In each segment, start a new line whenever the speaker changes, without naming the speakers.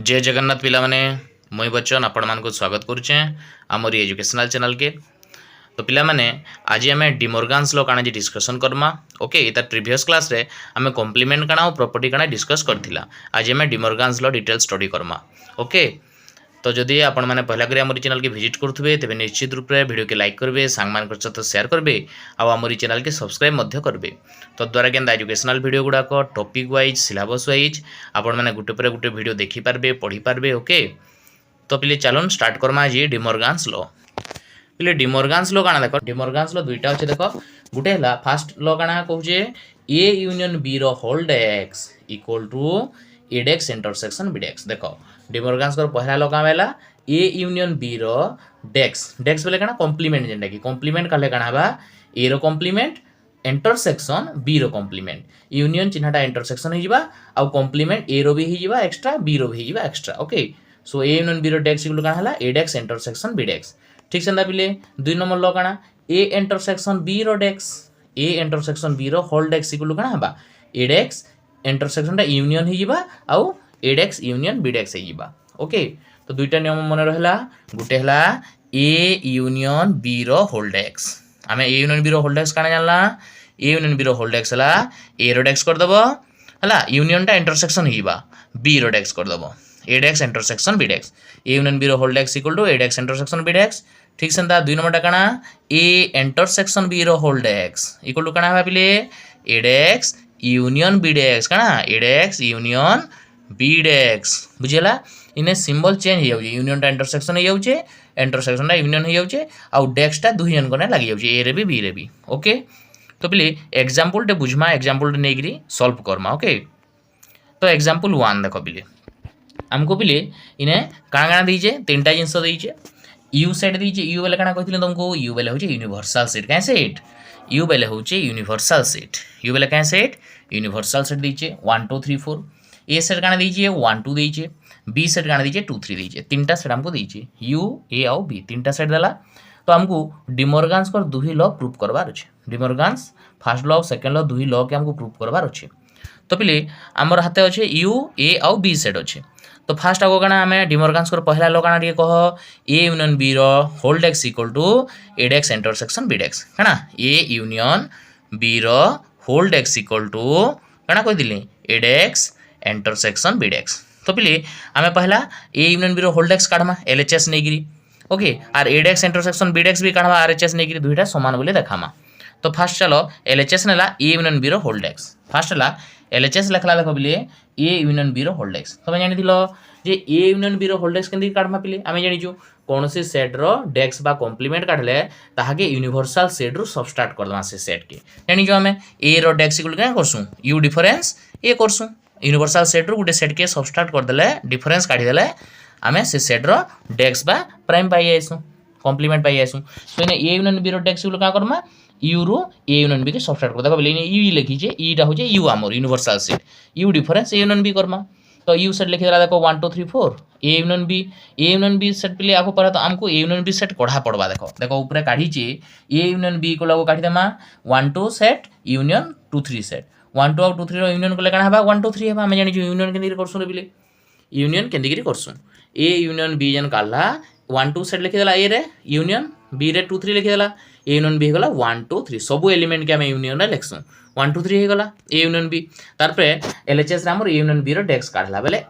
जय जगन्नाथ पिला माने मुई बच्चन आपण मानक स्वागत करुचे आमर एजुकेशनल चैनल के। तो पिला माने आज आम डिमोर्गान्स लॉ काना डिस्कशन करमा। ओके इता प्रीवियस क्लास रे आम कॉम्प्लीमेंट काना और प्रॉपर्टी काना डिस्कस करथिला। आज आम डिमोर्गान्स लॉ डिटेल स्टडी करमा। ओके तो जदि आपण मैंने पहला करी आमरी चैनल के विजिट करुवे तेज निश्चित रूप से वीडियो के लाइक करेंगे, सांग मान सहित शेयर करेंगे और आमरी चैनल के सब्सक्राइब करेंगे। तो द्वारा के एजुकेशनल वीडियो गुड़ाक टॉपिक वाइज सिलेबस वाइज आपण मैंने गोटे पर गोटे वीडियो देखिपारे पढ़ी पारे। ओके तो पिले चलन स्टार्ट करमा आज डिमोर्गान्स लॉ। पिले डिमोर्गान्स लॉ काना देख, डिमोर्गान्स लॉ दुईटा अच्छे देख। गोटे है फास्ट लॉ काना कहूचे ए यूनियन बी रो whole dash equal to A dash intersection B dash. देख डिमोर्गान्स को पहला लॉ काना है ए यूनियन बी रो डेक्स। डेक्स बोले काना कॉम्प्लीमेंट, जेनटा कि कॉम्प्लीमेंट काले काना बा A row complement intersection B row complement. Union चिन्हटा intersection हो जिबा आउ कॉम्प्लीमेंट ए रो भी हो जिबा एक्स्ट्रा, बी रो भी हो जिबा extra. Okay so A union B रो डेक्स इक्वल काना हला ए डेक्स इंटरसेक्शन बी डेक्स। ठीक से पिले दुई नंबर लॉ काना ए इंटरसेक्शन बी रो डेक्स, ए इंटरसेक्शन बी रो होल डेक्स इक्वल काना हबा ए डेक्स इंटरसेक्शन टा यूनियन हो जिबा आउ ए डेक्स यूनियन बी डेक्स हो जिबा। ओके तो दुईटा नियम मन रहा। गोटे है ए यूनियन बी रो होल डेक्स। आम ए यूनियन बी रो होल डेक्स काना जानला ए यूनियन बी रो होल डेक्स है ए रो डेक्स कर दबो हला यूनियन टा इंटरसेक्शन हो बी रो डेक्स कर दबो A dash intersection B dash. A union B रो whole dash equal to A dash intersection B dash. ठीक से दुई नंबर काना ए इंटरसेक्शन बी रो होल डेक्स इक्वल टू काना भाविले ए डेक्स यूनियन बी डेक्स काना A dash union B dash. बुझेला इने सिंबल चेंज हो जाउछे, यूनियन टा इंटरसेक्शन हो जाउछे, इंटरसेक्शन टा यूनियन हो जाउछे आउ डेक्स टा दुई जन कोने लागि जाउछे ए रे भी बी रे भी। ओके तो पिले एग्जांपल टे बुझमा, एग्जांपल टे नेगिरी सॉल्व करमा। ओके तो एग्जांपल 1 देखो पिले हमको पिले इने काना काना दीचे तीनटा जिंस दीचे। यू सेट दीचे, यू बेले काना कहथिले तुमको यू बेले होचे यूनिवर्सल सेट। काहे सेट यू बेले होचे यूनिवर्सल सेट, यू बेले काहे सेट यूनिवर्सल सेट दीचे 1 2 3 4। ए सेट काना दीजिए 1 2 दीजिए, बी सेट काना दीजिए 2 3 दीजिए। तीनटा सेट हमको दीजिए यू ए आउ बी तीनटा सेट देला। तो हमको डिमोर्गान्स को दुही लॉ प्रूव करवार अच्छे। डिमोर्गान्स फर्स्ट लॉ सेकंड लॉ दुही लॉ के हमको प्रूव करवार अच्छे। तो पिले आमर हाथे अच्छे यू ए आउ बी सेट अच्छे। तो फास्ट आगो काना आम डिमोर्गान्स को पहला लॉ काना कह ए यूनियन बी रो whole dash equal to A dash intersection B dash काना ए यूनियन बी रो होल डेक्स इक्वल टू काना कह दिले ए डेक्स इंटरसेक्शन बी डेक्स। तो पिले आम पहला ए यूनियन बी रो होल डेक्स काढ़मा एलएचएस नेगिरी। ओके आर A dash intersection B dash भी काढ़मा आरएचएस नेगिरी, दुईटा समान बोले देखामा। तो फास्ट चलो एलएचएस नेला ए यूनियन बी रो होल डेक्स। फास्ट है एलएचएस लिखला देख पिले ए यूनियन बी रो होल डेक्स। तुम जानी जे ए यूनियन बी रो होल डेक्स केंदी काढ़मा पिले आम जानिचु कौन से सेट रो डेक्स बा कॉम्प्लीमेंट काढले ताहाके यूनिवर्सल सेट रो सबस्ट्रैक्ट करदमा से सेट के। जानिचु आम ए रो डेक्स इक्वल क्या करसु यू डिफरेंस ए करसु यूनिवर्सल सेट रो गोटे सेट के सबस्ट्रैक्ट करदेले डिफरेंस काढीदेले आम से सेट रो डेक्स बा प्राइम पाई आइसु कॉम्प्लीमेंट पाई आइसु। सो इने ए यूनियन बी रो डेक्स इक्वल क्या करमा यू रो ए यूनियन बी के सबस्ट्रैक्ट कर देखो बोले यू लिखीचे ईटा होचे यू आमर universal set U difference A union B करमा। तो यू सेट लिखी देला देखो 1 2 3 4 ए यूनियन बी सेट पिले आको पर तो हमको ए यूनियन बी सेट कढ़ा पड़वा। देखो देखो ऊपर काढीचे ए यूनियन बी को लगो काढी देमा 1 2 सेट यूनियन 2 3 सेट 1 2 और 2 3 रो यूनियन को काना हबा 1 2 3 हबा। हम जानि यूनियन केंदी करसु रे पिले यूनियन केंदी करसु ए यूनियन बी जन काढला 1 2 सेट लिखि देला ए रे यूनियन बी रे 2 3 लिखि देला ए यूनियन बी गला 1 2 3 सब एलिमेंट के हम यूनियन रे लिखसु 1 2 3 हे गला ए यूनियन बी। तार पे एलएचएस रे हमर ए यूनियन बी रो डेक्स काढला बेले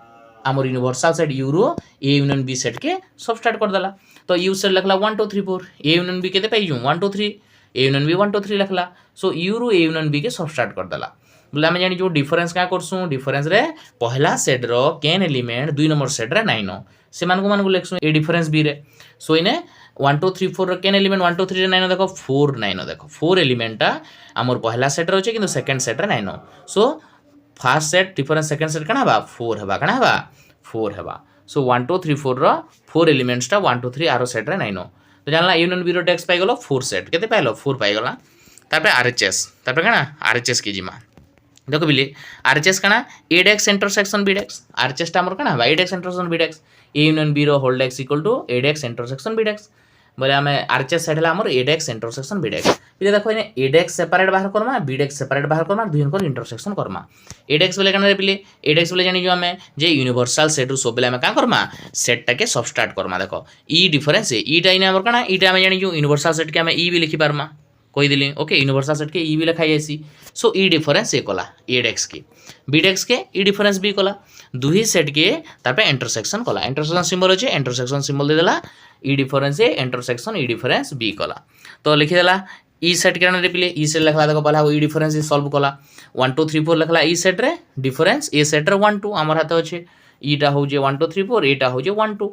हमर यूनिवर्सल सेट यू रो ए यूनियन बी सेट के सबस्ट्रैक्ट कर देला। तो यू सेट लिखला 1 2 3 4 ए यूनियन बी केते पाइजु 1 2 3 ए यूनियन बी 1 2 3 लिखला। सो यू रो ए यूनियन बी के सबस्ट्रैक्ट कर देला बोले आम जानी जो डिफरेंस क्या करसु डिफरेंस रे पहला सेट रो केन एलिमेंट दुई नंबर सेट रे नाइन से मानक लिखसु ए डिफरेंस बी रे। सो इने 1 2 3 4 रो केन एलिमेंट 1 2 3 रे 9 देखो 4 9 देखो 4 एलिमेंट टा हमर पहला सेट रे होचे किंतु सेकंड सेट रे 9। So first set difference second set काना हबा 4 हबा काना हबा 4 हबा। सो 1 2 3 4 रो 4 एलिमेंट्स टा 1 2 3 आरो सेट रे 9। तो जानला यूनियन बी रो डेक्स पाई गलो 4 सेट केते पाइलो 4 पाई गला। तापर आरएचएस तापर काना आरएचएस के जिमा देखो बिले आरएचएस काना A dash intersection B dash RHS टा हमर काना A dash intersection B dash A union B रो whole dash equal to A dash intersection B dash. बोले आम आरएचएस सेट है आमर एडेक्स इंटरसेक्शन बीडेक्स ये देखो ये एडेक्स सेपरेट बाहर करमा बीडेक्स सेपरेट बाहर करमा दुई इंटरसेक्शन करमा एडेक्स बोले कण पिले एडेक्स बोले जानी आम जे यूनिवर्सल सेट रु सब बेले आम क्या करमा सेट टाके सबस्ट्राक्ट करमा देख ई डिफरेंस ईटा इन आम कण ईटा आम जानी यूनिवर्सल सेट के आम ई भी लिखि पारमा कहीदेली ओके यूनिवर्सल सेट के ई भी लिखा जाइसी सो ई डिफरेंस ये कला एडेक्स के बीडेक्स के ई डिफरेंस भी कला दुही सेट के तार इंटरसेक्शन कला इंटरसेक्शन सिंबल अच्छे इंटरसेक्शन सिंबल देदेला ई डिफरेंस ए इंटरसेक्शन ई डिफरेंस बी कला तो लिखिदेला ई सेट के पिले ई सेट लिखला देखो पहला ई डिफरेंस सॉल्व कला 1 2 3 4 लिखला ई सेट रे डिफरेंस ए सेट रे 1 2 आमर हाथ अच्छे ईटा हूँ 1 2 3 4 एटा हूँ 1 2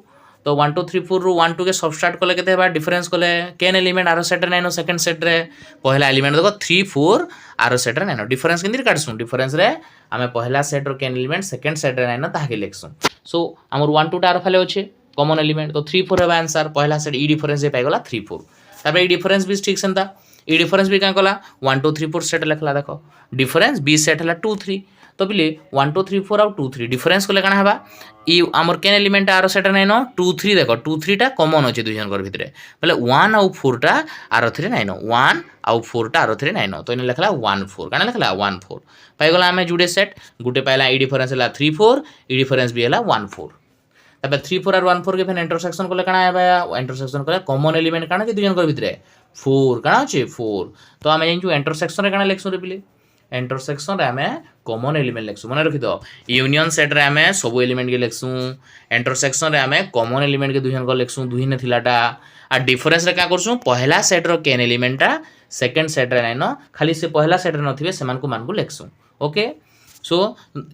तो 1 2 3 4 रु 1 2 के सबस्ट्राक्ट कले के डिफरेंस कले केन एलिमेंट आर सेट नाइन सेकंड सेट रे पहला एलिमेंट देखो 3 4 आर सेट रे नाइन डिफरेंस केंद्र काटसु डिफरेंस रे आमे पहला सेट रो केन एलिमेंट सेकंड सेट रे नाइन ताके लिखसु सो आमर 1 2 टा आर फाले अच्छे कॉमन एलिमेंट तो 3 4 है आंसर पहला सेट ई डिफरेंस पाइगला 3 4 तापर ई डिफरेंस भी ठीक सेंता ई डिफरेंस भी क्या कला 1 2 3 4 सेट लिखला देखो डिफरेंस बी सेट है 2 3 तो बिले 1 2 3 4 आउ 2 3 डिफरेंस कले काना हबा ई आमर केन एलिमेंट आर सेट नाइन 2 3 देखो 2 3 टा कॉमन अच्छे दुई जनकर भितरे बोले 1 आउ 4 टा आर थ्री नाइन 1 आउ 4 टा आर थ्री नाइन तो इन लिखला 1 4 काना लिखला 1 4 पाइगला आमे जुडे सेट गुटे पाइला ई डिफरेंस है 3 4 ई डिफरेंस भी है 1 4 तब 3 4 और 1 4 के फिर इंटरसेक्शन कले काना है इंटरसेक्शन कले कॉमन एलिमेंट काना जे दुई जनकर भितरे 4 काना अच्छे 4 तो आमे जानिछु इंटरसेक्शन रे काना लिखसु रे बिले इंटरसेक्शन रे आमे कॉमन एलिमेंट लिखसु मन रखि दो यूनियन सेट रे आमे सब एलिमेंट के लिखसु इंटरसेक्शन रे आमे कॉमन एलिमेंट के दुई जनकर लिखसु दुई ने थिलाटा आ डिफरेंस रे का करसु पहला सेट रो केन एलिमेंट टा सेकंड सेट रे नाइन खाली से पहला सेट रे नथिबे सेमान को लिखसु ओके सो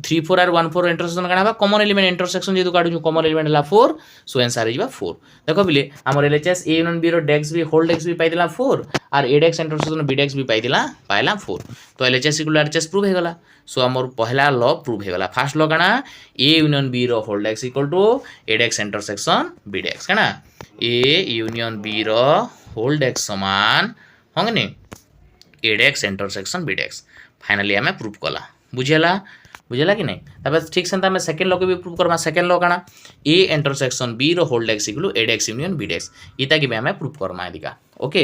3 4 और 1 4 इंटरसेक्शन काना कॉमन एलिमेंट इंटरसेक्शन जेतु काढु कॉमन एलिमेंट हला 4 सो आंसर इज 4 देखो बिले हमर एलएचएस ए यूनियन बी रो डेक्स भी होल्ड एक्स भी पाइदिला 4 और एडेक्स इंटरसेक्शन बीडेक्स भी पाइदिला पाइला 4 तो एलएचएस इक्वल आरएचएस प्रूव हे गला सो हमर पहला लॉ प्रूव हे गला फर्स्ट लॉ काना ए यूनियन बी रो whole dash equal to A dash intersection B dash काना ए यूनियन बी रो होल्ड एक्स समान होंगनी एडेक्स इंटरसेक्शन बीडेक्स फाइनली हमें प्रूव कला बुझेला कि नहीं तब ठीक से हमें सेकंड लॉ को भी प्रूव करमा सेकंड लॉ काना ए इंटरसेक्शन बी रो whole dash equal to A dash union B dash इता की भी हमें प्रूव करमा एदिका ओके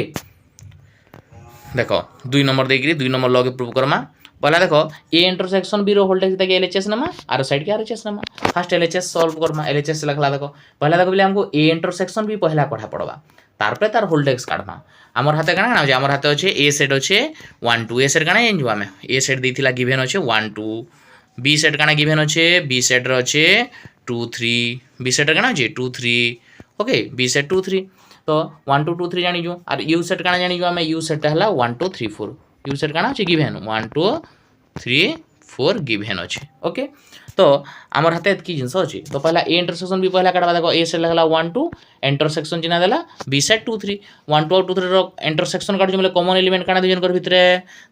देखो 2 नंबर देकरी 2 नंबर लॉ के प्रूव करमा पहला देखो ए इंटरसेक्शन बी रो होल्ड एक्स इता के एलएचएस नमा आर साइड के आरएचएस नमा फर्स्ट एलएचएस सॉल्व करमा एलएचएस लिखला देखो पहला देखो बोले हमको ए इंटरसेक्शन भी पहला पढ़ा पड़वा तारपरे तार होल्ड एक्स काढमा आमर हाथे काना काना आमर हाथे अच्छे ए सेट अच्छे 1 2 ए सेट काना एंजु आमे ए सेट देथिला गिवन अच्छे 1 2 बी सेट काना गिवन अच्छे बी सेट रो अच्छे 2 3 बी सेट काना अच्छे 2 3 ओके बी सेट 2 3 तो 1 2 2 3 जानि जो और यू सेट काना जानि जो आमे यू सेट हला 1 2 3 4 यू सेट काना अच्छे गिवन 1 2 3 4 गिवन अच्छे ओके तो आमर हाथे एतकी जिनस अच्छे तो पहला ए इंटरसेक्शन भी पहला काढबा देखो ए सेट लगला 1 2 इंटरसेक्शन चिन्ह देला बी सेट 2 3 1 2 2 3 रो इंटरसेक्शन काढु बोले कॉमन एलिमेंट काना दुई जनकर भितरे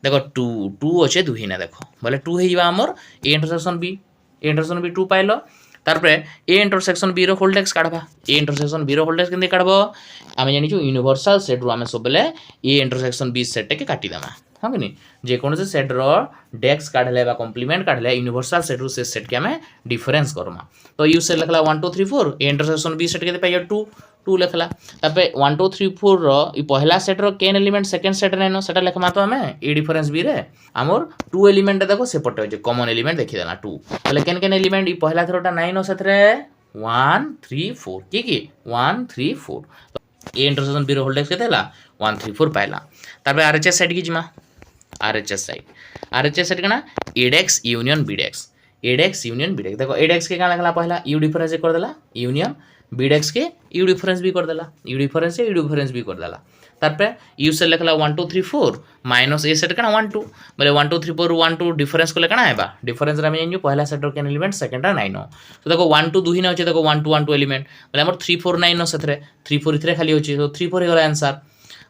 देखो 2 2 अच्छे दुही ना देखो बोले 2 हे जिबा हमर ए इंटरसेक्शन बी टू पाइलो तारपरे ए इंटरसेक्शन बी रो होल्ड एक्स काढबा ए इंटरसेक्शन बी रो होल्ड एक्स केंदे काढबो आमे जानिछु यूनिवर्सल सेट रो आमे सबले ए इंटरसेक्शन बी सेट के काटी देमा हाँ कि नहीं जे कौन से सेट रो डेक्स काढले बा कॉम्प्लीमेंट काढले यूनिवर्सल सेट रो से सेट के हमें डिफरेंस करमा तो यू सेट लिखला 1 2 3 4 ए इंटरसेक्शन बी सेट के पाइयो 2 2 लिखला तबे 1 2 3 4 रो ई पहला सेट रो केन एलिमेंट सेकंड सेट रे नो सेटा लिखमा तो हमें ए डिफरेंस बी रे हमर 2 एलिमेंट देखो से पटे जे कॉमन एलिमेंट देखि देना 2 तले केन केन एलिमेंट ई पहला थरोटा 9 नो सेट रे 1 3 4 की 1 3 4 ए इंटरसेक्शन बी रो होल्ड एक्स के देला 1 3 4 पाइला तबे आरएचएस साइड की जिमा आरएचएस साइड कना एडेक्स यूनियन बीडेक्स देखो एडेक्स के का लगला पहला यू डिफरेंस कर देला यूनियन बीडेक्स के यू डिफरेंस भी कर देला यू डिफरेंस भी कर देला तारपरे यू से लिखला 1 2 3 4 माइनस ए सेट कना 1 2 बोले 1 2 3 4 1 2 डिफरेंस को लेकना हेबा डिफरेंस रे हम जानियो पहला सेट रो केन एलिमेंट सेकंड रा 9 तो देखो 1 2 दुही न होचे देखो 1 2 एलिमेंट बोले हमर 3 4 9 न सेथरे 3 4 इथरे खाली होचे तो 3 4 हे गला आंसर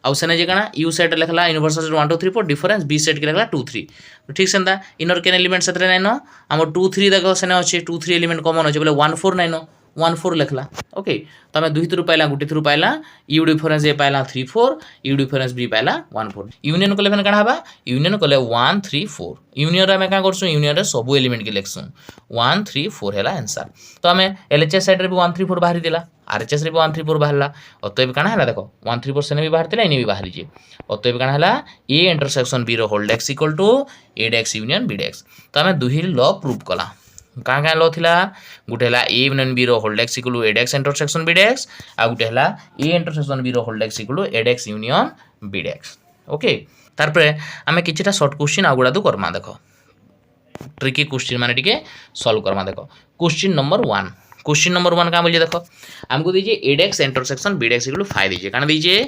आउ सेने जे कना यू सेट लिखला universal set 1 2 3 4 difference B set के लिखला 2 3 तो ठीक सेंदा इनर केन एलिमेंट सेतरे 9 हमर 2 3 देखो सेने होचे 2 3 एलिमेंट कॉमन होचे बोले 1 4 9 1 4 लिखला ओके तो आम 2 थ्रू पाइला गोटे थ्रू पाइला यू डिफरेन्स ए पाइला 3 4 यू डिफरेन्स बी पाइला 1 4 यूनियन कले काଣା हबा यूनियन कले 1 3 4 यूनियन रे क्या करसु यूनियन रे सब एलिमेंट के लिखसु 1 3 4 है आंसर तो आम एलएचएस साइड रे भी 1 3 4 बाहरी दिला आरएचएस रे भी 1 3 4 बाहरला अतएव काଣା हला देखो 1 3 4 सेने भी बाहर दिला इने भी बाहरी जे अतएव काଣା हला ए इंटरसेक्शन बी रो whole dash equal to A dash union B dash तो आम दुही लॉ प्रूव कला क्या क्या लॉ थिला गुटे हला ए यूनियन बी रो whole dash equal to A dash intersection B dash आ गुटे हला ए इंटरसेक्शन बी रो whole dash equal to A dash union B dash okay तार पर आम किछिटा शॉर्ट क्वेश्चन आगुड़ा तो करमा देखो ट्रिकी क्वेश्चन माने टिके सॉल्व करमा देखो क्वेश्चन नंबर 1 का बोलिए देखो हमको दीजिए एडेक्स इंटरसेक्शन बीडेक्स इक्वल टू 5 दीजिए काना दीजिए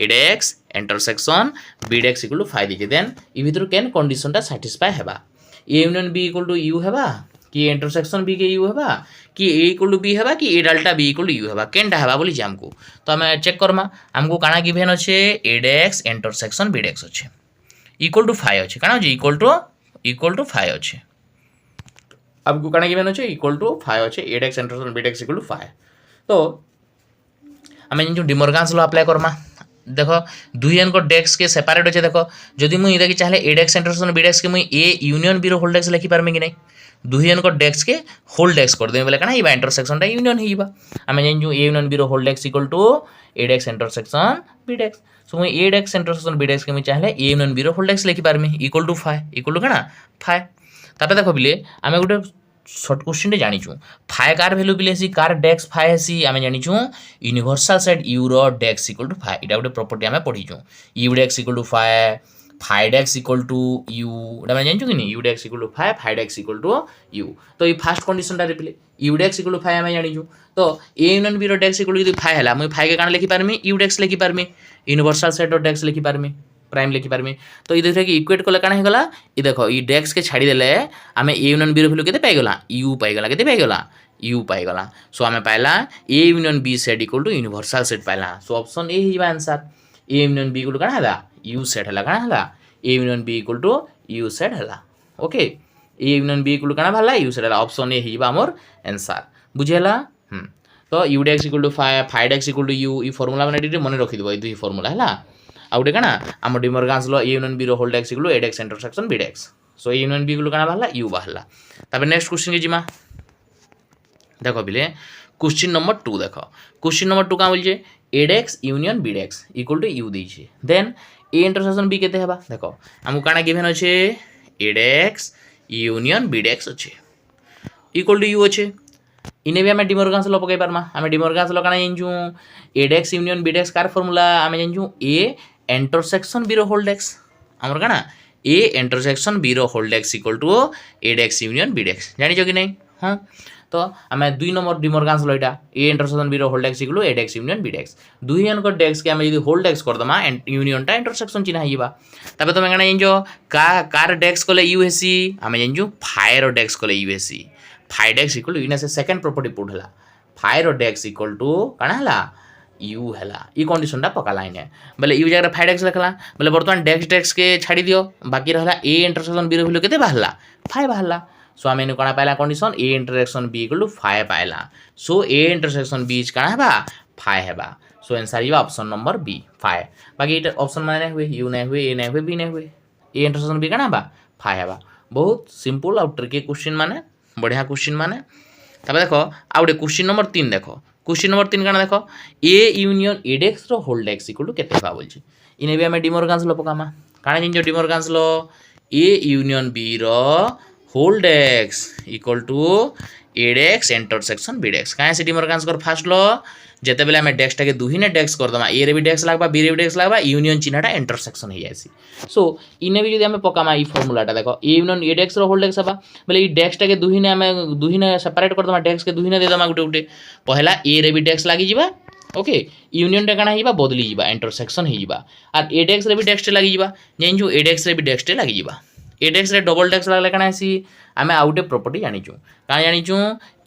एडेक्स इंटरसेक्शन बीडेक्स इक्वल टू 5 दीजिए देन इ भितर केन कंडीशन टा सैटिस्फाई हेबा A union B equal to U हेबा कि इंटरसेक्शन बी के यू हेबा कि ए इक्वल टू बी हेबा कि A delta B equal to U हेबा केनटा हेबा बोली जे हमको तो हमें चेक करमा हमको काना गिवन अछि एडेक्स इंटरसेक्शन बीडेक्स अछि इक्वल टू 5 अछि काना जे इक्वल टू 5 अछि हमको काना गिवन अछि इक्वल टू 5 अछि एडेक्स इंटरसेक्शन बीडेक्स इक्वल टू 5 तो हमें जो डिमोर्गान्स लॉ अप्लाई करमा देखो दुईन को डेक्स के सेपरेट अच्छे देखो जदि मुझे देखिए चाहे एडेक्स इंटरसेक्शन बीडेक्स के मुझे ए यूनियन बी रो होल्ड डेक्स लिखि पारमी कि नहीं दुईन को डेक्स के होल्ड डेक्स कर देबे बोले काना इबा इंटरसेक्शन टा यूनियन हिबा हमें जान ए यूनियन बी रो whole dash equal to A dash intersection B dash so मुझे एडेक्स इंटरसेक्शन बीडेक्स के मुझे चाहे ए यूनियन बी रो होल्ड डेक्स लिखि पारमी इक्वल टू 5 इक्वल टू काना 5 तापर देखो बिले आमे गोटे शॉर्ट क्वेश्चन जानीचु फाइ कार वैल्यू बिले सी कार डेक्स फाइ हेसी आमे जानीचु यूनिवर्सल सेट यू रो डेक्स इक्वल टू फाइ इटा गोटे प्रॉपर्टी आमे पढीचु U dash equal to phi dash equal to U एटा आमे जानीचु कि नहीं U dash equal to phi dash equal to U तो ये फर्स्ट कंडीशन टा replace U dash equal to phi आमे जानीचु तो ए यूनियन बी रो डेक्स इक्वल टू फाइ हला मैं फाइ के कान लिखि पारमी यू डेक्स लिखि पारमी यूनिवर्सल सेट रो डेक्स लिखि पारमी प्राइम लिखि पारमी तो ये देखो कि इक्वेट कले काना हेगला ये देखो ये डेक्स के छाड़ी देले आमे ए यूनियन बी रो वैल्यू केते पाइगला यू पाइगला केते पाइगला यू पाइगला सो आमे पाइला A union B set equal to universal set पाइला सो ऑप्शन ए हिबा answer A union B equal to काना हला यू सेट हला काना हला A union B equal to U set हला okay A union B equal to काना भला यू सेट हला ऑप्शन ए हिबा मोर आंसर बुझेला तो U dash equal to 5 dash equal to U ई फार्मूला माने मने रखि देबो ई दुई फार्मूला हला आउटे काना आम De Morgan's law A union B रो whole dash equal to A dash intersection B dash so A union B equal काना बाहला यू बाहला तापर नेक्स्ट क्वेश्चन के जिमा देखो बिले क्वेश्चन नंबर 2 देखो क्वेश्चन नंबर 2 का बोल जे एडेक्स यूनियन बीडेक्स इक्वल टू यू दीजिए देन ए इंटरसेक्शन बी केते हेबा देखो हमको काना गिवन अछि एडेक्स यूनियन बीडेक्स अछि इक्वल टू यू अछि इने भी हमें डिमोर्गान्स लॉ पकाई पारमा हमें डिमोर्गान्स लॉ काना जानजु एडेक्स यूनियन बीडेक्स कार फार्मूला हमें जानजु ए इंटरसेक्शन बी रो होल्ड डेक्स हमर काना ए इंटरसेक्शन बी रो whole dash equal to A dash union B dash जानि छ कि नहीं हां तो हमें 2 नंबर डिमोर्गान्स लॉ इटा ए इंटरसेक्शन बी रो whole dash equal to A dash union B dash दुई जन को डेक्स के हमें यदि होल्ड डेक्स कर दमा यूनियन टा इंटरसेक्शन चिन्ह हिबा तबे तो मैं काना जानजो कार डेक्स कोले यू हेसी हमें जानजु फाइ रो डेक्स कोले यू हेसी फाइ डेक्स इक्वल टू इने से सेकंड प्रॉपर्टी पुट हला फाइ रो डेक्स इक्वल टू काना हला यू हला ई कंडीशन टा पकाला इने बोले यू जगह फाइ डेक्स रखला बोले वर्तमान डेक्स के छाड़ी दियो बाकी रहला ए इंटरसेक्शन बी रो वैल्यू केते बाहला 5 बाहला सो आमे कोना पाइला condition A intersection B equal to 5 पाइला so A intersection B is काना हेबा 5 हेबा सो आंसर इबा ऑप्शन नंबर बी 5 बाकी इटा ऑप्शन माने हुए यू नै हुए ए नै हुए बी नै हुए ए इंटरसेक्शन बी काना हेबा 5 हेबा बहुत सिंपल और ट्रिकी क्वेश्चन माने बढ़िया क्वेश्चन माने तबे देखो आ गोटे क्वेश्चन नंबर 3 देखो क्वेश्चन नंबर 3 काना देखो ए यूनियन एडेक्स रो होल्ड डेक्स इक्वल टू केते हेबा बोलछि इने भी हमें डिमोर्गान्स लॉ पकामा काना जिन De Morgan's law A union B रो whole dash equal to A dash intersection B dash काहे से डिमोर्गान्स कर फर्स्ट लॉ जेते बेले हमें डेक्स टाके दुहिने डेक्स कर दमा ए रे भी डेक्स लागबा बी रे भी डेक्स लागबा यूनियन चिन्हटा इंटरसेक्शन हे जायसी सो इने भी जदि हमें पकामा ई फार्मूलाटा देखो ए यूनियन एडेक्स रो होल्ड डेक्स हबा बोले ई डेक्स टाके दुहिने हमें दुहिने सेपरेट कर दमा डेक्स के दुहिने दे दमा गुटे गुटे पहला ए रे भी डेक्स लागी जिबा ओके यूनियन टा काना हिबा बदली जिबा इंटरसेक्शन हे जिबा और एडेक्स रे भी डेक्स टे लागी जिबा जेन जो एडेक्स रे भी डेक्स टे लागी जिबा एडेक्स रे डबल डेक्स लागले काना आसी आमे आउटे प्रॉपर्टी जानिचु का जानिचु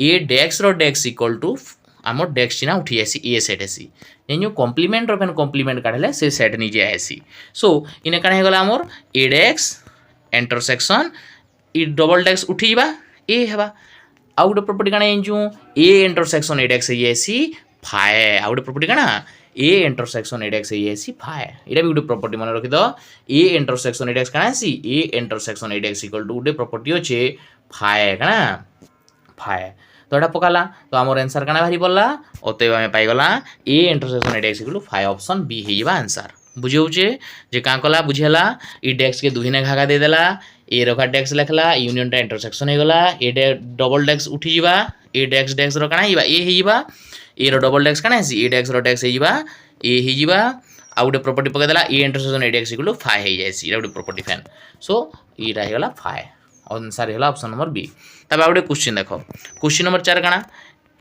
ए डेक्स रो डेक्स इक्वल टू आमर डेक्स चिना उठी आसी ए सेट आसी जेन कॉम्प्लीमेंट रो पेन कॉम्प्लीमेंट काढले से सेट निजे आसी सो इने काना हे गला आमर एडेक्स इंटरसेक्शन ई डबल डेक्स उठी जिबा ए हेबा आउ गोटे प्रॉपर्टी काना जानिछु ए इंटरसेक्शन एडेक्स हे जायसी फाए आउ गोटे प्रॉपर्टी काना ए इंटरसेक्शन एडेक्स हे जायसी फाए एटा भी गोटे प्रॉपर्टी मन रखि दो ए इंटरसेक्शन एडेक्स काना आसी A intersection A dash equal to गोटे प्रॉपर्टी अछि फाए काना फाए तो एटा पकाला तो हमर आंसर काना बाहरी पड़ला अतएव हमें पाई गला A intersection A dash equal to phi option B हेइबा आंसर बुझियोचे जे का कला बुझेला ई डेक्स के दुहिने घागा दे देला ए रखा डेक्स लिखला यूनियन टा इंटरसेक्शन हे गला ए डबल डेक्स उठी जिबा ए डेक्स डेक्स रो काना हिबा ए हेइबा ए रो डबल डेक्स काना हेसी ए डेक्स रो डेक्स हेइबा ए हेइबा आ गोटे प्रॉपर्टी पके देला A intersection A dash equal to phi हे जायसी एटा गोटे प्रॉपर्टी फैन सो इरा हे गला फाए आंसर हे गला ऑप्शन नंबर बी तबे गोटे क्वेश्चन देखो क्वेश्चन नंबर 4 काना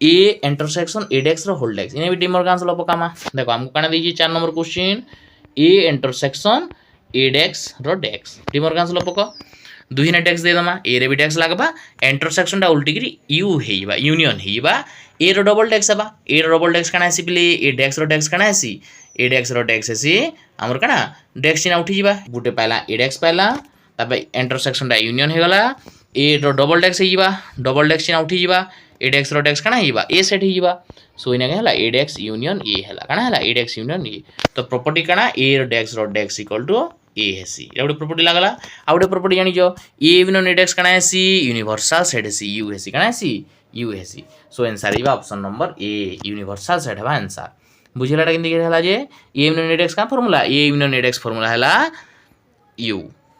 A intersection A dash row whole डेक्स इने भी डिमॉर्गन्स लॉ पकामा देखो हमको काना देजी 4 number question A intersection A dash रो डेक्स डिमॉर्गन्स लॉ पको दुहिना डेक्स दे दमा ए रे भी डेक्स लागबा इंटरसेक्शन टा उल्टी करी यू हेइबा यूनियन हेइबा ए रो डबल डेक्स बा ए रो डबल डेक्स काना आसी पिले ए डेक्स रो डेक्स काना आसी ए डेक्स रो डेक्स आसी हमर काना डेक्स चिन्ह उठी जिबा गुटे पाइला ए डेक्स पाइला तबे इंटरसेक्शन टा यूनियन हे गला ए रो डबल डेक्स हेइबा डबल डेक्स चिन्ह उठी जिबा ए डेक्स रो डेक्स काना हेइबा ए सेट हेइबा सो इना हला ए डेक्स यूनियन ए हला काना हला ए डेक्स यूनियन ए तो प्रॉपर्टी काना ए रो डेक्स इक्वल टू ए हेसी एटा गोटे प्रॉपर्टी लागला आ गोटे प्रॉपर्टी जानि जो ए यूनियन ए डेक्स काना हेसी यूनिवर्सल सेट हेसी यू हेसी काना हेसी यू हेसी सो आंसर इबा option number A universal set हबा आंसर बुझिलाटा किंदी हला जे ए यूनियन ए डेक्स का formula A union A dash formula हला यू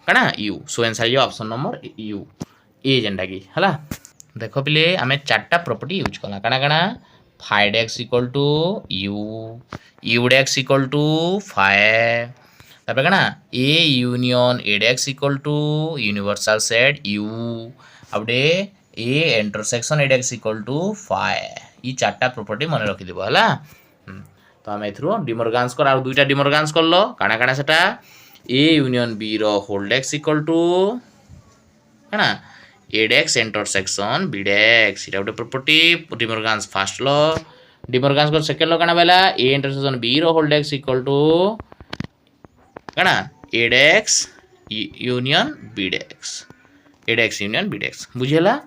काना यू सो आंसर इबा ऑप्शन नंबर यू ए जेंडा की हला देखो पिले आमे चारटा प्रॉपर्टी यूज कला काना काना phi dash equal to U dash equal to phi तापर काना A union A dash equal to universal set U आउडे A intersection A dash equal to phi ई चारटा प्रॉपर्टी मन रखि देबो हला तो हम एथरो डिमॉर्गन्स कर आ दुईटा डिमॉर्गन्स करलो काना काना सेटा ए यूनियन बी रो होल डेक्स इक्वल टू काना A dash intersection B dash इटा गोटे property De Morgan's first law De Morgan's कर सेकंड लॉ काना बेला ए इंटरसेक्शन बी रो होल डेक्स इक्वल टू काना A dash union B dash A dash union B dash बुझेला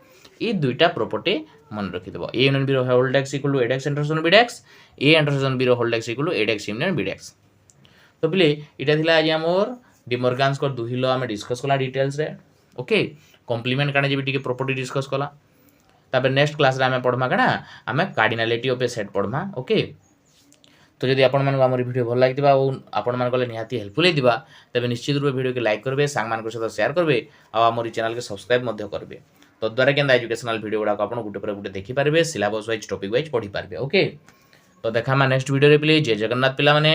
ई दुईटा प्रॉपर्टी मन रखि देबो ए यूनियन बी रो whole dash equal to A dash intersection B dash A intersection B रो whole dash equal to A dash union B dash तो पिले इटा थिला आज हमर डिमॉर्गन्स कर दुही लॉ हमें डिस्कस कला डिटेल्स रे ओके कॉम्प्लीमेंट काना जे टिके प्रॉपर्टी डिस्कस कला तापर नेक्स्ट क्लास रे हमें पढमा काना हमें कार्डिनलिटी ऑफ ए सेट पढमा ओके तो जदि आपण मन हमर वीडियो भल लागितबा ओ आपण मन गले निहाती हेल्पफुल हेदिबा तबे निश्चित रूप वीडियो के लाइक करबे सांग मान को साथ शेयर करबे आ हमर चैनल के सब्सक्राइब मध्य करबे तो द्वारा केंदा एजुकेशनल वीडियो गुडा आपण गुटे पर गुटे देखि पारबे सिलेबस वाइज टॉपिक वाइज पढी पारबे ओके तो देखा मा नेक्स्ट वीडियो रे प्लीज जय जगन्नाथ पिला माने।